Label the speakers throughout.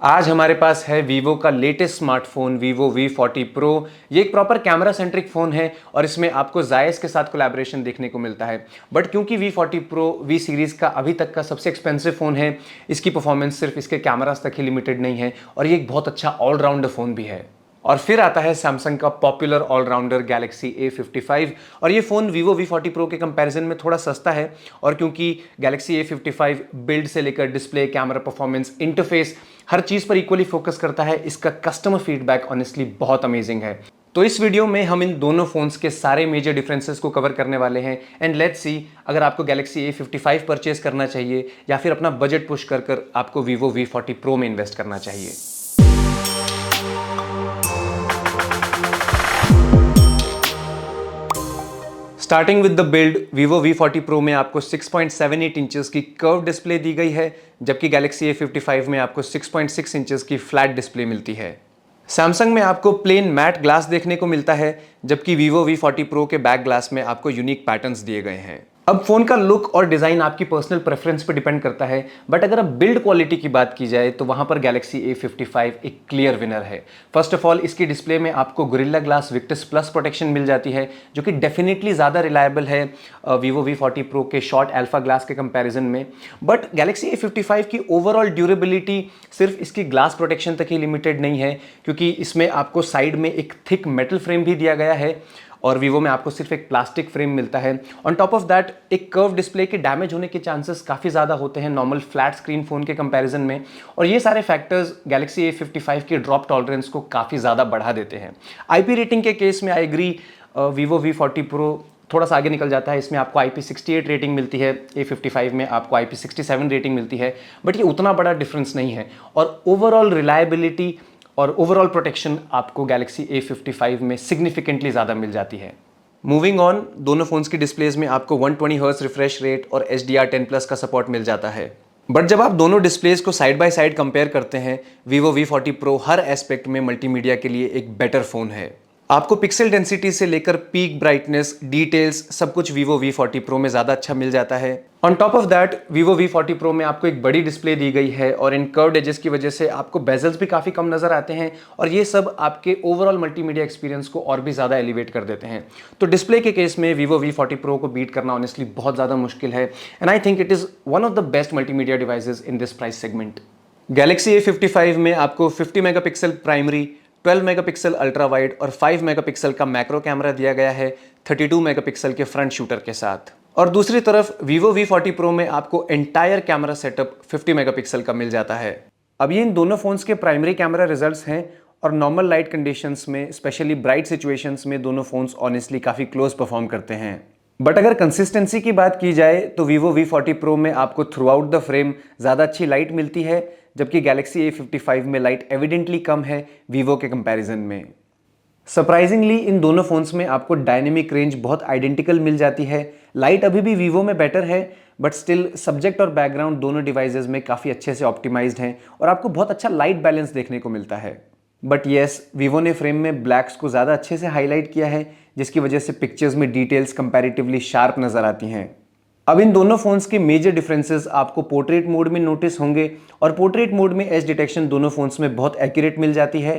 Speaker 1: आज हमारे पास है वीवो का latest smartphone Vivo V40 Pro। ये एक प्रॉपर कैमरा सेंट्रिक फ़ोन है और इसमें आपको जायस के साथ कोलैबोरेशन देखने को मिलता है। बट क्योंकि V40 Pro V सीरीज़ का अभी तक का सबसे एक्सपेंसिव फ़ोन है, इसकी परफॉर्मेंस सिर्फ इसके कैमरास तक ही लिमिटेड नहीं है और ये एक बहुत अच्छा ऑलराउंडर फ़ोन भी है। और फिर आता है सैमसंग का पॉपुलर ऑलराउंडर गैलेक्सी A55 और ये फ़ोन वीवो V40 Pro के कंपैरिजन में थोड़ा सस्ता है। और क्योंकि गैलेक्सी A55 बिल्ड से लेकर डिस्प्ले, कैमरा परफॉर्मेंस, इंटरफेस हर चीज़ पर इक्वली फोकस करता है, इसका कस्टमर फीडबैक ऑनेस्टली बहुत अमेजिंग है। तो इस वीडियो में हम इन दोनों फोन्स के सारे मेजर डिफरेंसेस को कवर करने वाले हैं एंड लेट्स सी अगर आपको गैलेक्सी A55 परचेज करना चाहिए या फिर अपना बजट पुश कर कर आपको वीवो V40 Pro में इन्वेस्ट करना चाहिए। Starting with the build, Vivo V40 Pro में आपको 6.78 इंचेस की कर्व डिस्प्ले दी गई है, जबकि गैलेक्सी A55 में आपको 6.6 इंचेस की फ्लैट डिस्प्ले मिलती है। सैमसंग में आपको प्लेन मैट ग्लास देखने को मिलता है, जबकि वीवो V40 Pro के बैक ग्लास में आपको यूनिक पैटर्न्स दिए गए हैं। अब फोन का लुक और डिजाइन आपकी पर्सनल प्रेफरेंस पे डिपेंड करता है, बट अगर अब बिल्ड क्वालिटी की बात की जाए तो वहां पर गैलेक्सी A55 एक क्लियर विनर है। फर्स्ट ऑफ ऑल, इसकी डिस्प्ले में आपको Gorilla Glass Victus Plus protection मिल जाती है, जो कि डेफिनेटली ज़्यादा रिलायबल है वीवो V40 Pro के शॉर्ट अल्फा ग्लास के कंपैरिजन में। बट गैलेक्सी A55 की ओवरऑल ड्यूरेबिलिटी सिर्फ इसकी ग्लास प्रोटेक्शन तक ही लिमिटेड नहीं है, क्योंकि इसमें आपको साइड में एक थिक मेटल फ्रेम भी दिया गया है और वीवो में आपको सिर्फ एक प्लास्टिक फ्रेम मिलता है। ऑन टॉप ऑफ दैट, एक कर्व डिस्प्ले के डैमेज होने के चांसेस काफ़ी ज़्यादा होते हैं नॉर्मल फ्लैट स्क्रीन फ़ोन के कंपैरिजन में, और ये सारे फैक्टर्स गैलेक्सी A55 की ड्रॉप टॉलरेंस को काफ़ी ज़्यादा बढ़ा देते हैं। IP रेटिंग के केस में I agree, Vivo V40 Pro थोड़ा सा आगे निकल जाता है। इसमें आपको IP68 रेटिंग मिलती है, A55 में आपको IP67 रेटिंग मिलती है, बट ये उतना बड़ा डिफरेंस नहीं है। और ओवरऑल रिलायबिलिटी और ओवरऑल प्रोटेक्शन आपको गैलेक्सी A55 में सिग्निफिकेंटली ज़्यादा मिल जाती है। मूविंग ऑन, दोनों फोन्स की डिस्प्लेज में आपको 120 हर्ट्ज रिफ्रेश रेट और HDR10+ का सपोर्ट मिल जाता है। बट जब आप दोनों डिस्प्लेज को साइड बाय साइड कंपेयर करते हैं, वीवो V40 Pro हर एस्पेक्ट में मल्टीमीडिया के लिए एक बेटर फ़ोन है। आपको पिक्सल डेंसिटी से लेकर पीक ब्राइटनेस, डिटेल्स, सब कुछ वीवो V40 Pro में ज़्यादा अच्छा मिल जाता है। On top of that, Vivo V40 Pro में आपको एक बड़ी डिस्प्ले दी गई है और इन कर्व्ड एजेस की वजह से आपको बेजल्स भी काफ़ी कम नज़र आते हैं, और ये सब आपके ओवरऑल मल्टीमीडिया एक्सपीरियंस को और भी ज़्यादा एलिवेट कर देते हैं। तो डिस्प्ले के केस में वीवो V40 Pro को बीट करना ऑनेस्टली बहुत ज़्यादा मुश्किल है, and I think it is one of the best multimedia devices in this price segment. Galaxy A55 में आपको 50 megapixel primary, 12 megapixel ultra wide और 5 मेगापिक्सल का मैक्रो कैमरा दिया गया है 32 मेगापिक्सल के फ्रंट शूटर के साथ। और दूसरी तरफ वीवो V40 Pro में आपको एंटायर कैमरा सेटअप 50 मेगापिक्सल का मिल जाता है। अब ये इन दोनों फोन्स के प्राइमरी कैमरा रिजल्ट्स हैं, और नॉर्मल लाइट कंडीशंस में, स्पेशली ब्राइट सिचुएशंस में, दोनों फोन्स ऑनेस्टली काफ़ी क्लोज परफॉर्म करते हैं। बट अगर कंसिस्टेंसी की बात की जाए तो वीवो V40 Pro में आपको थ्रू आउट द फ्रेम ज़्यादा अच्छी लाइट मिलती है, जबकि गैलेक्सी A55 में लाइट एविडेंटली कम है वीवो के कंपैरिजन में। सरप्राइजिंगली इन दोनों फोन्स में आपको डायनेमिक रेंज बहुत आइडेंटिकल मिल जाती है। लाइट अभी भी वीवो में बेटर है, बट स्टिल सब्जेक्ट और बैकग्राउंड दोनों डिवाइसेस में काफ़ी अच्छे से ऑप्टिमाइज्ड हैं और आपको बहुत अच्छा लाइट बैलेंस देखने को मिलता है। बट येस, वीवो ने फ्रेम में ब्लैक्स को ज़्यादा अच्छे से हाईलाइट किया है, जिसकी वजह से पिक्चर्स में डिटेल्स कंपैरेटिवली शार्प नज़र आती हैं। अब इन दोनों फोन्स के मेजर डिफरेंसेस आपको पोर्ट्रेट मोड में नोटिस होंगे, और पोर्ट्रेट मोड में एज डिटेक्शन दोनों फोन्स में बहुत एक्यूरेट मिल जाती है।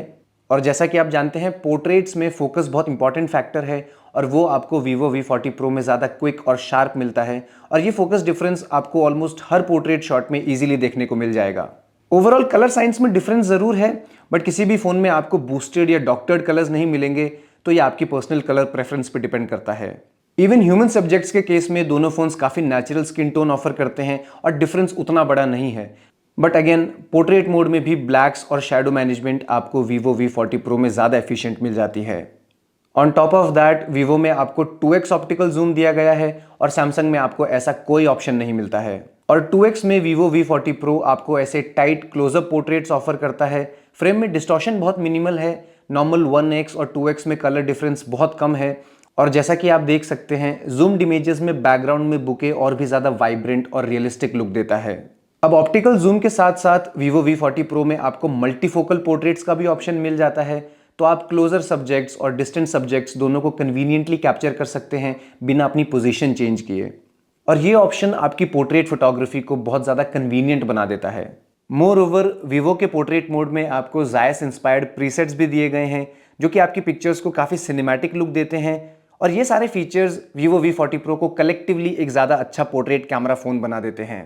Speaker 1: और जैसा कि आप जानते हैं, पोर्ट्रेट्स में फोकस बहुत इंपॉर्टेंट फैक्टर है, और वो आपको वीवो V40 Pro में ज़्यादा क्विक और शार्प मिलता है, और ये फोकस डिफरेंस आपको ऑलमोस्ट हर पोर्ट्रेट शॉट में ईजिली देखने को मिल जाएगा। ओवरऑल कलर साइंस में डिफरेंस ज़रूर है, बट किसी भी फ़ोन में आपको बूस्टेड या डॉक्टर्ड कलर्स नहीं मिलेंगे, तो ये आपकी पर्सनल कलर प्रेफरेंस पे डिपेंड करता है। इवन ह्यूमन सब्जेक्ट्स के केस में दोनों फोन्स काफ़ी नेचुरल स्किन टोन ऑफर करते हैं और डिफरेंस उतना बड़ा नहीं है। बट अगेन, पोर्ट्रेट मोड में भी ब्लैक्स और शैडो मैनेजमेंट आपको वीवो V40 Pro में ज़्यादा एफिशिएंट मिल जाती है। On top of that, Vivo में आपको 2x ऑप्टिकल जूम दिया गया है और सैमसंग में आपको ऐसा कोई ऑप्शन नहीं मिलता है। और 2x में वीवो V40 Pro आपको ऐसे टाइट क्लोजअप पोर्ट्रेट्स ऑफर करता है। फ्रेम में डिस्टॉर्शन बहुत मिनिमल है, नॉर्मल 1x और 2x में कलर डिफरेंस बहुत कम है, और जैसा कि आप देख सकते हैं, जूम्ड इमेजेस में बैकग्राउंड में बुके और भी ज़्यादा वाइब्रेंट और रियलिस्टिक लुक देता है। अब ऑप्टिकल जूम के साथ साथ वीवो V40 Pro में आपको मल्टीफोकल पोर्ट्रेट्स का भी ऑप्शन मिल जाता है, तो आप क्लोजर सब्जेक्ट्स और डिस्टेंट सब्जेक्ट्स दोनों को कन्वीनियंटली कैप्चर कर सकते हैं बिना अपनी पोजीशन चेंज किए, और ये ऑप्शन आपकी पोर्ट्रेट फोटोग्राफी को बहुत ज़्यादा कन्वीनियंट बना देता है। मोर ओवर वीवो के पोर्ट्रेट मोड में आपको जायस इंस्पायर्ड प्रीसेट्स भी दिए गए हैं जो कि आपकी पिक्चर्स को काफ़ी सिनेमैटिक लुक देते हैं और ये सारे फीचर्स वीवो V40 Pro को कलेक्टिवली एक ज़्यादा अच्छा पोर्ट्रेट कैमरा फ़ोन बना देते हैं।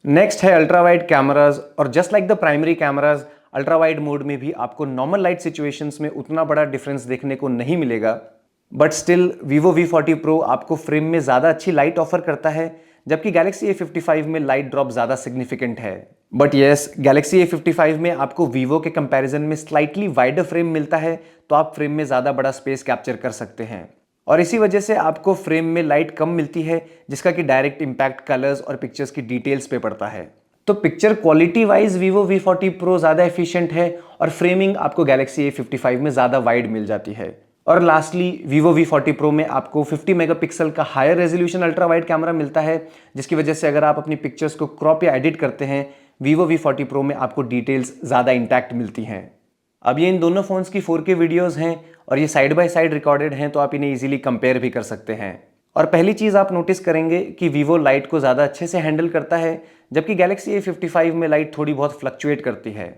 Speaker 1: नेक्स्ट है अल्ट्रा वाइड कैमराज और just like the primary cameras ultra wide mode में भी आपको नॉर्मल लाइट सिचुएशंस में उतना बड़ा डिफरेंस देखने को नहीं मिलेगा, but still Vivo V40 Pro आपको फ्रेम में ज़्यादा अच्छी लाइट ऑफर करता है जबकि गैलेक्सी A55 में लाइट ड्रॉप ज़्यादा सिग्निफिकेंट है। बट येस, गैलेक्सी A55 में आपको वीवो के कंपैरिजन में स्लाइटली वाइडर फ्रेम मिलता है, तो आप फ्रेम में ज़्यादा बड़ा स्पेस कैप्चर कर सकते हैं और इसी वजह से आपको फ्रेम में लाइट कम मिलती है जिसका कि डायरेक्ट इम्पैक्ट कलर्स और पिक्चर्स की डिटेल्स पे पड़ता है। तो picture quality wise Vivo V40 Pro ज़्यादा एफिशिएंट है और फ्रेमिंग आपको गैलेक्सी A55 में ज़्यादा वाइड मिल जाती है। और लास्टली वीवो V40 Pro में आपको 50 मेगापिक्सल का higher resolution ultra wide camera मिलता है जिसकी वजह से अगर आप अपनी पिक्चर्स को क्रॉप या एडिट करते हैं वीवो V40 Pro में आपको डिटेल्स ज़्यादा इंटैक्ट मिलती हैं। अब ये इन दोनों फ़ोन्स की 4K वीडियोज़ हैं और ये साइड बाय साइड रिकॉर्डेड हैं, तो आप इन्हें ईजिली कंपेयर भी कर सकते हैं। और पहली चीज़ आप नोटिस करेंगे कि वीवो लाइट को ज़्यादा अच्छे से हैंडल करता है जबकि गैलेक्सी A55 में लाइट थोड़ी बहुत फ्लक्चुएट करती है।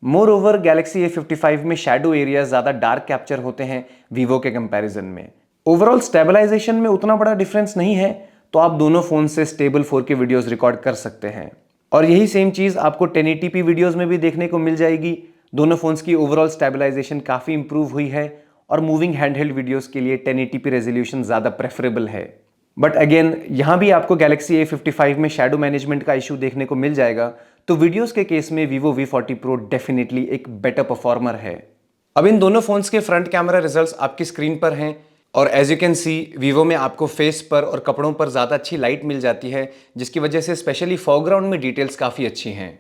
Speaker 1: मोर ओवर गैलेक्सी A55 में शैडो एरिया ज़्यादा डार्क कैप्चर होते हैं वीवो के कंपैरिजन में। ओवरऑल स्टेबलाइजेशन में उतना बड़ा डिफरेंस नहीं है, तो आप दोनों फ़ोन से स्टेबल 4K वीडियोज़ रिकॉर्ड कर सकते हैं और यही सेम चीज़ आपको 1080p वीडियोज़ में भी देखने को मिल जाएगी। दोनों फ़ोन्स की ओवरऑल स्टेबलाइजेशन काफ़ी इंप्रूव हुई है और मूविंग हैंडहेल्ड वीडियोज़ के लिए 1080p रेजोल्यूशन ज़्यादा प्रेफरेबल है। बट अगेन यहाँ भी आपको गैलेक्सी A55 में शैडो मैनेजमेंट का इशू देखने को मिल जाएगा, तो वीडियोस के केस में वीवो V40 Pro डेफिनेटली एक बेटर परफॉर्मर है। अब इन दोनों फोन्स के फ्रंट कैमरा रिजल्ट्स आपकी स्क्रीन पर हैं और as you can see Vivo में आपको फेस पर और कपड़ों पर ज़्यादा अच्छी लाइट मिल जाती है जिसकी वजह से स्पेशली फोरग्राउंड में डिटेल्स काफ़ी अच्छी हैं।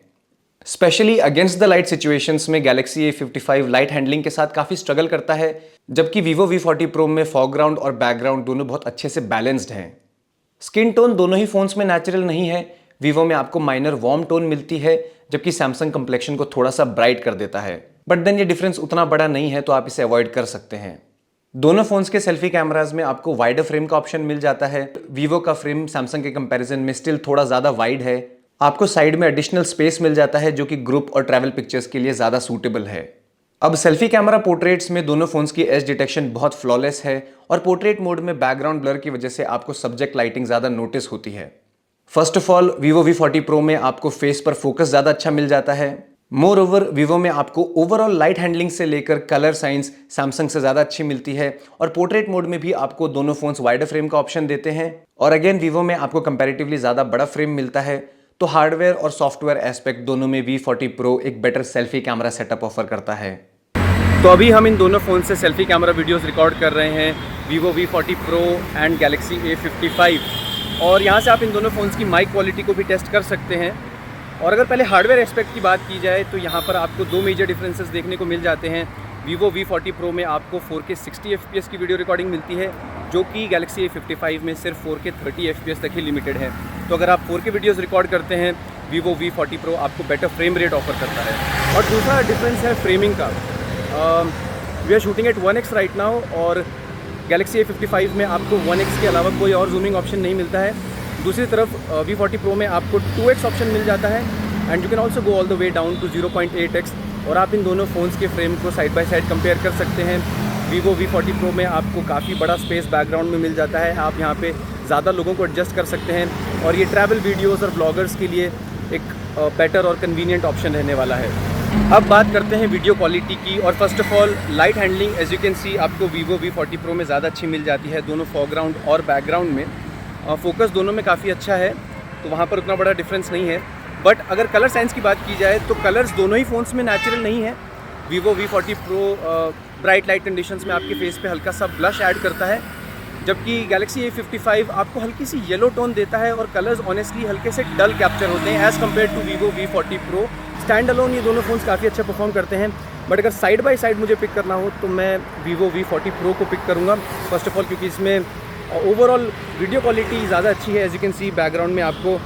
Speaker 1: Specially against the light situations में गैलेक्सी A55 लाइट हैंडलिंग के साथ काफ़ी स्ट्रगल करता है जबकि वीवो V40 Pro में फोरग्राउंड और बैकग्राउंड दोनों बहुत अच्छे से बैलेंस्ड हैं। स्किन टोन दोनों ही फोन्स में नेचुरल नहीं है। वीवो में आपको माइनर वार्म टोन मिलती है जबकि सैमसंग कम्प्लेक्शन को थोड़ा सा ब्राइट कर देता है, बट देन ये डिफरेंस उतना बड़ा नहीं है तो आप इसे अवॉइड कर सकते हैं। दोनों फोन्स के सेल्फी कैमराज में आपको वाइडर फ्रेम का ऑप्शन मिल जाता है। वीवो का फ्रेम सैमसंग के कंपैरिजन में स्टिल थोड़ा ज़्यादा वाइड है। आपको साइड में एडिशनल स्पेस मिल जाता है जो कि ग्रुप और ट्रैवल पिक्चर्स के लिए ज़्यादा सूटेबल है। अब सेल्फी कैमरा पोर्ट्रेट्स में दोनों फोन्स की एज डिटेक्शन बहुत फ्लॉलेस है और पोर्ट्रेट मोड में बैकग्राउंड ब्लर की वजह से आपको सब्जेक्ट लाइटिंग ज़्यादा नोटिस होती है। First of all Vivo V40 Pro में आपको फेस पर फोकस ज़्यादा अच्छा मिल जाता है। मोर ओवर वीवो में आपको ओवरऑल लाइट हैंडलिंग से लेकर कलर साइंस सैमसंग से ज़्यादा अच्छी मिलती है और पोर्ट्रेट मोड में भी आपको दोनों फोन्स वाइडर फ्रेम का ऑप्शन देते हैं और अगेन वीवो में आपको कंपैरेटिवली ज़्यादा बड़ा फ्रेम मिलता है। तो हार्डवेयर और सॉफ्टवेयर एस्पेक्ट दोनों में V40 Pro एक better selfie camera setup offer करता है। तो अभी हम इन दोनों फ़ोन से सेल्फी कैमरा वीडियोस रिकॉर्ड कर रहे हैं, Vivo V40 Pro and Galaxy A55, और यहाँ से आप इन दोनों फ़ोन्स की माइक क्वालिटी को भी टेस्ट कर सकते हैं। और अगर पहले हार्डवेयर एस्पेक्ट की बात की जाए तो यहाँ पर आपको दो मेजर डिफरेंसेस देखने को मिल जाते हैं। वीवो V40 Pro में आपको 4K 60 FPS की वीडियो रिकॉर्डिंग मिलती है जो कि गैलेक्सी A55 में सिर्फ 4K 30 FPS तक ही लिमिटेड है। तो अगर आप 4K वीडियोस रिकॉर्ड करते हैं वीवो V40 Pro आपको बेटर फ्रेम रेट ऑफर करता है। और दूसरा डिफरेंस है फ्रेमिंग का। We are shooting at 1x right now और गैलेक्सी A55 में आपको 1x के अलावा कोई और जूमिंग ऑप्शन नहीं मिलता है। दूसरी तरफ V40 Pro में आपको 2x ऑप्शन मिल जाता है and you can also go all the way down to 0.8x। और आप इन दोनों फ़ोन्स के फ्रेम को साइड बाय साइड कंपेयर कर सकते हैं। वीवो V40 Pro में आपको काफ़ी बड़ा स्पेस बैकग्राउंड में मिल जाता है, आप यहाँ पे ज़्यादा लोगों को एडजस्ट कर सकते हैं और ये ट्रैवल वीडियोज़ और ब्लॉगर्स के लिए एक बेटर और कन्वीनियंट ऑप्शन रहने वाला है। अब बात करते हैं वीडियो क्वालिटी की। और first of all light handling as you can see आपको वीवो V40 Pro में ज़्यादा अच्छी मिल जाती है। दोनों फोरग्राउंड और बैकग्राउंड में फोकस दोनों में काफ़ी अच्छा है, तो वहाँ पर उतना बड़ा डिफरेंस नहीं है। बट अगर कलर साइंस की बात की जाए तो कलर्स दोनों ही फ़ोन्स में नेचुरल नहीं है। Vivo V40 Pro bright light conditions में आपके फेस पे हल्का सा ब्लश ऐड करता है, जबकि गैलेक्सी A55 आपको हल्की सी येलो टोन देता है और कलर्स ऑनेस्टली हल्के से डल कैप्चर होते हैं as compared to Vivo V40 Pro। Stand alone ये दोनों फ़ोन्स काफ़ी अच्छा परफॉर्म करते हैं, बट अगर साइड बाय साइड मुझे पिक करना हो तो मैं वीवो V40 Pro को पिक करूँगा। फर्स्ट ऑफ ऑल क्योंकि इसमें ओवरऑल वीडियो क्वालिटी ज़्यादा अच्छी है। As you can see background में आपको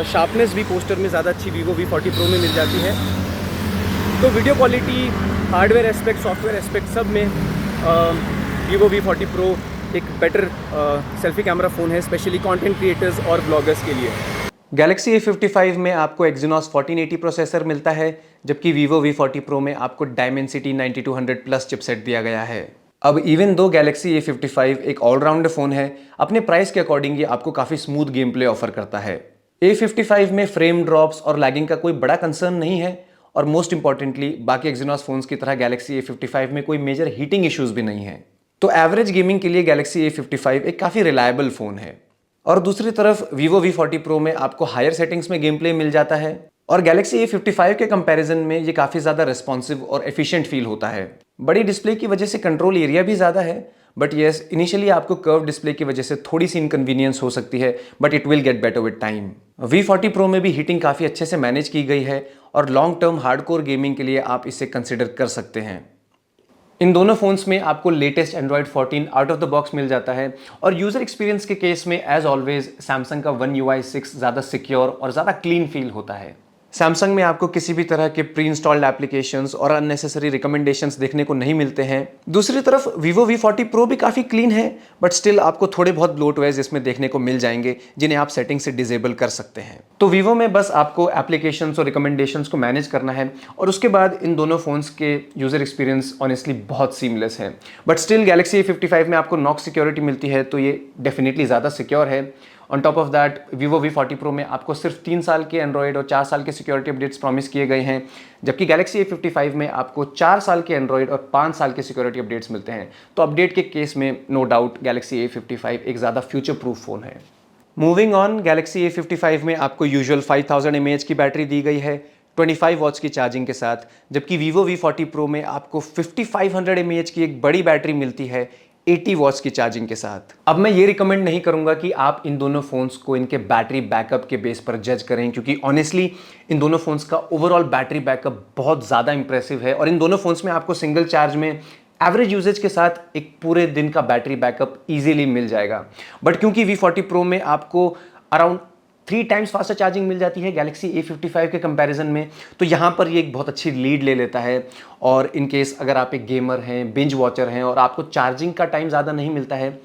Speaker 1: शार्पनेस भी पोस्टर में ज़्यादा अच्छी वीवो V40 Pro में मिल जाती है। तो video quality, hardware aspect, software aspect सब में वीवो V40 Pro एक बेटर सेल्फी कैमरा फ़ोन है, स्पेशली कंटेंट क्रिएटर्स और ब्लॉगर्स के लिए। Galaxy A55 में आपको Exynos 1480 प्रोसेसर मिलता है, जबकि Vivo V40 Pro में आपको Dimensity 9200 प्लस चिपसेट दिया गया है। अब इवन दो Galaxy A55 एक ऑलराउंडर फोन है, अपने प्राइस के अकॉर्डिंग ये आपको काफी स्मूथ गेम प्ले ऑफर करता है। A55 में फ्रेम ड्रॉप्स और लैगिंग का कोई बड़ा कंसर्न नहीं है, और मोस्ट इंपॉर्टेंटली बाकी Exynos फोन्स की तरह Galaxy A55 में कोई मेजर हीटिंग इश्यूज भी नहीं है। तो एवरेज गेमिंग के लिए Galaxy A55 एक काफी रिलायबल फोन है। और दूसरी तरफ Vivo V40 Pro में आपको हायर सेटिंग्स में गेम प्ले मिल जाता है, और Galaxy A55 के कंपैरिजन में ये काफ़ी ज़्यादा रिस्पॉन्सिव और एफिशिएंट फील होता है। बड़ी डिस्प्ले की वजह से कंट्रोल एरिया भी ज़्यादा है, बट येस इनिशियली आपको कर्व डिस्प्ले की वजह से थोड़ी सी इनकन्वीनियंस हो सकती है, but it will get better with time. V40 Pro में भी हीटिंग काफ़ी अच्छे से मैनेज की गई है, और लॉन्ग टर्म हार्डकोर गेमिंग के लिए आप इसे कंसिडर कर सकते हैं। इन दोनों फोन्स में आपको latest Android 14 out of the box मिल जाता है, और यूजर एक्सपीरियंस के केस में एज ऑलवेज सैमसंग का One UI 6 ज़्यादा सिक्योर और ज़्यादा क्लीन फील होता है। सैमसंग में आपको किसी भी तरह के प्री इंस्टॉल्ड एप्लीकेशंस और अननेसेसरी रिकमेंडेशंस देखने को नहीं मिलते हैं। दूसरी तरफ Vivo V40 Pro भी काफ़ी क्लीन है, बट स्टिल आपको थोड़े बहुत ब्लोटवेयर्स इसमें देखने को मिल जाएंगे, जिन्हें आप सेटिंग से डिसेबल कर सकते हैं। तो Vivo में बस आपको एप्लीकेशंस और रिकमेंडेशंस को मैनेज करना है, और उसके बाद इन दोनों फोन्स के यूजर एक्सपीरियंस ऑनेस्टली बहुत सीमलेस है। बट स्टिल Galaxy A55 में आपको नॉक सिक्योरिटी मिलती है, तो ये डेफिनेटली ज़्यादा सिक्योर है। On top of that Vivo V40 Pro में आपको सिर्फ 3 साल के एंड्रॉयड और 4 साल के सिक्योरिटी अपडेट्स प्रॉमिस किए गए हैं, जबकि Galaxy A55 में आपको 4 साल के एंड्रॉयड और 5 साल के सिक्योरिटी अपडेट्स मिलते हैं। तो अपडेट के केस में नो डाउट Galaxy A55 एक ज़्यादा फ्यूचर प्रूफ फ़ोन है। मूविंग ऑन, Galaxy A55 में आपको यूजुअल 5000 mAh की बैटरी दी गई है 25 वॉट्स की चार्जिंग के साथ, जबकि Vivo V40 Pro में आपको 5500 mAh की एक बड़ी बैटरी मिलती है 80 वॉट्स की चार्जिंग के साथ। अब मैं ये रिकमेंड नहीं करूंगा कि आप इन दोनों फोन्स को इनके बैटरी बैकअप के बेस पर जज करें, क्योंकि ऑनेस्टली इन दोनों फोन्स का ओवरऑल बैटरी बैकअप बहुत ज़्यादा इंप्रेसिव है, और इन दोनों फोन्स में आपको सिंगल चार्ज में एवरेज यूजेज के साथ एक पूरे दिन का बैटरी बैकअप ईजिली मिल जाएगा। बट क्योंकि V40 Pro में आपको अराउंड 3 टाइम्स फास्टर चार्जिंग मिल जाती है Galaxy A55 के कंपैरिजन में, तो यहाँ पर ये एक बहुत अच्छी लीड ले लेता है। और इन केस अगर आप एक गेमर हैं, बिंज वॉचर हैं, और आपको चार्जिंग का टाइम ज़्यादा नहीं मिलता है,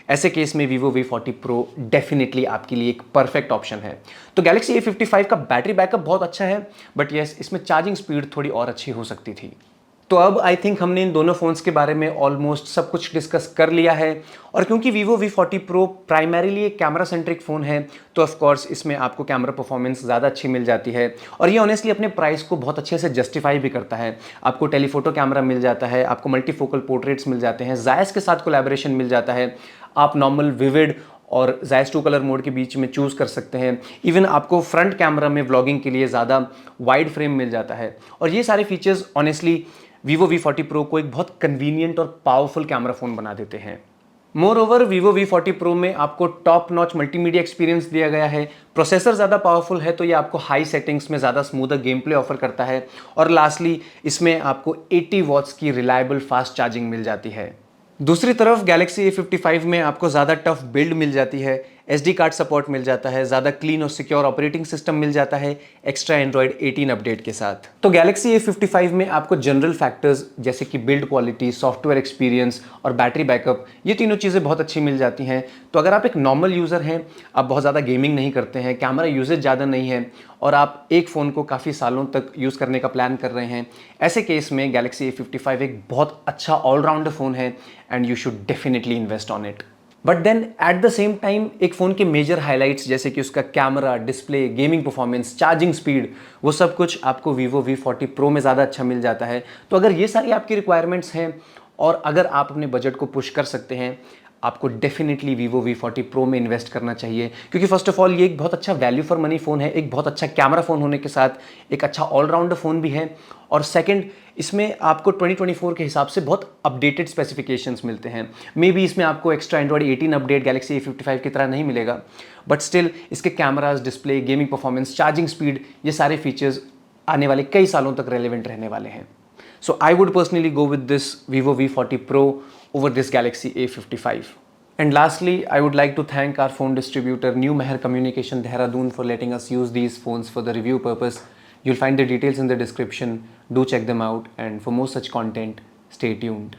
Speaker 1: ऐसे केस में Vivo V40 Pro डेफिनेटली आपके लिए एक परफेक्ट ऑप्शन है। तो Galaxy A55 का बैटरी बैकअप बहुत अच्छा है, बट येस इसमें चार्जिंग स्पीड थोड़ी और अच्छी हो सकती थी। तो अब आई थिंक हमने इन दोनों फ़ोन्स के बारे में ऑलमोस्ट सब कुछ डिस्कस कर लिया है, और क्योंकि Vivo V40 Pro प्राइमरीली एक कैमरा सेंट्रिक फ़ोन है, तो ऑफ कोर्स इसमें आपको कैमरा परफॉर्मेंस ज़्यादा अच्छी मिल जाती है, और ये ऑनेस्टली अपने प्राइस को बहुत अच्छे से जस्टिफाई भी करता है। आपको टेलीफोटो कैमरा मिल जाता है, आपको मल्टीफोकल पोर्ट्रेट्स मिल जाते हैं, जायस के साथ कोलैबोरेशन मिल जाता है, आप नॉर्मल विविड और जायस 2 कलर मोड के बीच में चूज़ कर सकते हैं। इवन आपको फ्रंट कैमरा में व्लॉगिंग के लिए ज़्यादा वाइड फ्रेम मिल जाता है, और ये सारे features honestly Vivo V40 Pro को एक बहुत कन्वीनियंट और पावरफुल कैमरा फ़ोन बना देते हैं। More over Vivo V40 Pro में आपको टॉप नॉच मल्टीमीडिया एक्सपीरियंस दिया गया है, प्रोसेसर ज़्यादा पावरफुल है, तो ये आपको हाई सेटिंग्स में ज़्यादा स्मूदर गेम प्ले ऑफर करता है, और लास्टली इसमें आपको 80 वॉट्स की रिलायबल फास्ट चार्जिंग मिल जाती है। दूसरी तरफ Galaxy A55 में आपको ज़्यादा टफ बिल्ड मिल जाती है, SD कार्ड सपोर्ट मिल जाता है, ज़्यादा क्लीन और सिक्योर ऑपरेटिंग सिस्टम मिल जाता है एक्स्ट्रा Android 18 अपडेट के साथ। तो Galaxy A55 में आपको जनरल फैक्टर्स जैसे कि बिल्ड क्वालिटी, सॉफ्टवेयर एक्सपीरियंस और बैटरी बैकअप, ये तीनों चीज़ें बहुत अच्छी मिल जाती हैं। तो अगर आप एक नॉर्मल यूज़र हैं, आप बहुत ज़्यादा गेमिंग नहीं करते हैं, कैमरा यूजेज ज़्यादा नहीं है, और आप एक फ़ोन को काफ़ी सालों तक यूज़ करने का प्लान कर रहे हैं, ऐसे केस में Galaxy A55 एक बहुत अच्छा ऑलराउंडर फ़ोन है, and you should definitely invest on it. But then at the same time एक फ़ोन के मेजर हाइलाइट्स जैसे कि उसका camera, display, gaming performance, charging speed, वो सब कुछ आपको Vivo V40 Pro में ज़्यादा अच्छा मिल जाता है। तो अगर ये सारी आपकी रिक्वायरमेंट्स हैं, और अगर आप अपने बजट को पुश कर सकते हैं, आपको डेफिनेटली Vivo V40 Pro में इन्वेस्ट करना चाहिए, क्योंकि फर्स्ट ऑफ ऑल ये एक बहुत अच्छा वैल्यू फॉर मनी फ़ोन है, एक बहुत अच्छा कैमरा फ़ोन होने के साथ एक अच्छा ऑलराउंडर फ़ोन भी है, और सेकंड इसमें आपको 2024 के हिसाब से बहुत अपडेटेड स्पेसिफिकेशंस मिलते हैं। मे बी इसमें आपको extra Android 18 update Galaxy A55 की तरह नहीं मिलेगा, बट स्टिल इसके cameras, display, gaming performance, charging speed, ये सारे फीचर्स आने वाले कई सालों तक रेलिवेंट रहने वाले हैं। So I would personally go with this Vivo V40 Pro over this Galaxy A55. And lastly, I would like to thank our phone distributor New Meher Communication Dehradun for letting us use these phones for the review purpose. You'll find the details in the description. Do check them out, and for more such content, stay tuned.